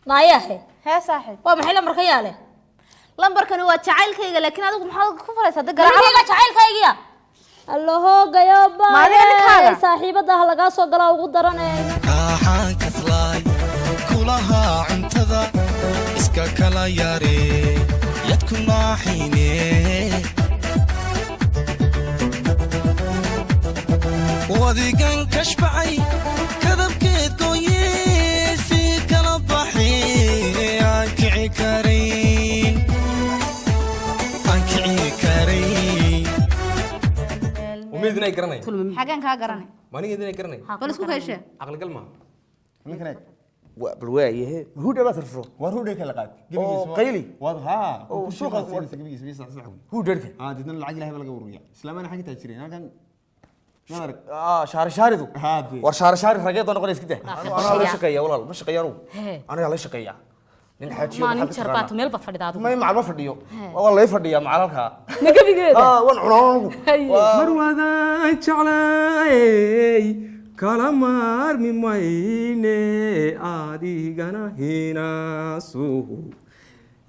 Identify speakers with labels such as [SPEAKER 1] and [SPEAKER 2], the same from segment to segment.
[SPEAKER 1] ناياه
[SPEAKER 2] هي صاحب
[SPEAKER 1] ومحي لمبرك ياله
[SPEAKER 2] lambarkan waa jacaylkayga laakiin adigu maxaad ku falaysaa
[SPEAKER 1] aniga jacaylkayga الله جيابا
[SPEAKER 2] ما أدري
[SPEAKER 1] صاحبة هلا قاسو قلا وقدرنا
[SPEAKER 3] كاحان كسلاي كلها عنتذا اسكا كلا ياري يدكن ناحيني وذي كان كشبعي كذب كيد كويس في قلب بحي عنك عكارين عنك عكارين
[SPEAKER 4] وميدنا يقرني
[SPEAKER 2] xagan ka garanay
[SPEAKER 4] ما نيجي دنا يقرني
[SPEAKER 2] bal isku kayshe
[SPEAKER 4] عقل قلما
[SPEAKER 5] ninkan
[SPEAKER 6] بالوايه هو ده بس رفرو
[SPEAKER 5] war huu dheer kala qaad
[SPEAKER 6] qayli
[SPEAKER 5] wad ha
[SPEAKER 6] oo
[SPEAKER 5] suuqa
[SPEAKER 6] suuqa
[SPEAKER 5] gabigiisa biisa sax
[SPEAKER 6] هو درك
[SPEAKER 5] dadna lacag ilaahay laga ururiya islaamana xaga taajireen halkan naarag
[SPEAKER 6] شهر شهريدو
[SPEAKER 5] هادي
[SPEAKER 6] war شهر رقيق انا قلت كده انا لا شقيا والله ما شقيانو انا لا شقيا nin xaajiyo
[SPEAKER 1] ما نين شربات ميل بفرداد
[SPEAKER 6] ما macalma fadhiyo والله fadhiya macalka
[SPEAKER 1] nagabigeeda
[SPEAKER 6] wan cuno
[SPEAKER 4] marwadan jeclay kala maarmi mayne adigana hinaasu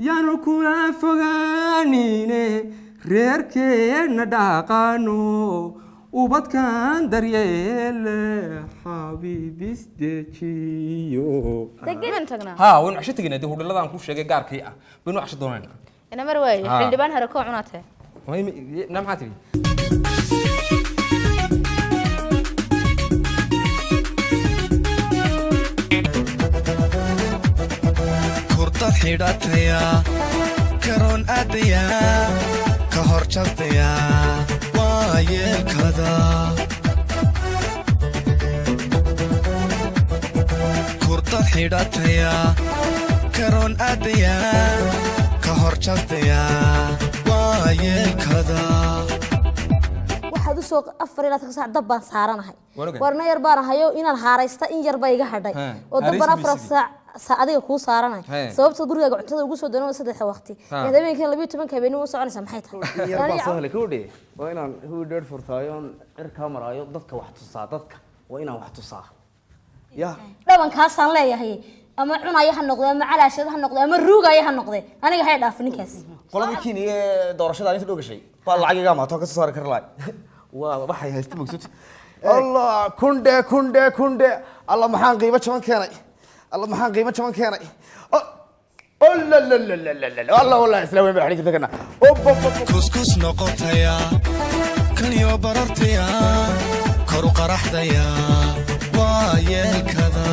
[SPEAKER 4] yaanu kula fogaanine reerkeena dhaqaano ubadkan daryeele xabiibis dejiyo
[SPEAKER 2] deggan tagna
[SPEAKER 4] ها وين عشت تجينا ده هو كل شيء جار كيا بنو عشت دوننا
[SPEAKER 2] ina mar way xildhibaan hore ko cunatay
[SPEAKER 4] ما هي نام حاتي
[SPEAKER 3] كرطة حيرتيا كرون أديا كهرشتيا وايل كذا كرطة حيرتيا كرون أديا كهرشتيا وايل كذا
[SPEAKER 1] waxaad u soo afar ilaa ka saac dab baan saaranahay
[SPEAKER 4] Warogan.
[SPEAKER 1] warna yar baan hayo inaan haaraysta in yar bay iga hadhay oo dab baan afar saac adiga ku saaranahay sababta gurigaaga cuntada ugu soo dano saddex waqti habeenkii 12 habeenimo soconaysa maxay tahay
[SPEAKER 6] yar baa sahal koodhe waa inaan huu dheer furtaayo cirka maraayo dadka wax tusaa dadka waa inaan wax tusaa ya
[SPEAKER 1] dhabankaasaan leeyahay ama cunayo ha noqdo ama calaashada ha noqdo ama ruugayo ha noqdo aniga hay dhaaf ninkaas
[SPEAKER 6] qoladii Kenya doorashada inta dhogashay baa lacagiga ma too ka soo saar kar laay waa waxay haysta magsud Allah kunde Allah maxaan qiimo jaban keenay Allah maxaan qiimo jaban keenay la Allah wallahi islaamay baa xiriir kana
[SPEAKER 3] كسكس نقطيا كل يوم بررتيا كرو قرحتيا وايل كذا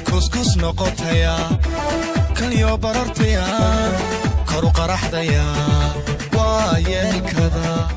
[SPEAKER 3] كسكس نقطيا كل يوم بررتيا كرو قرحتيا وايل كذا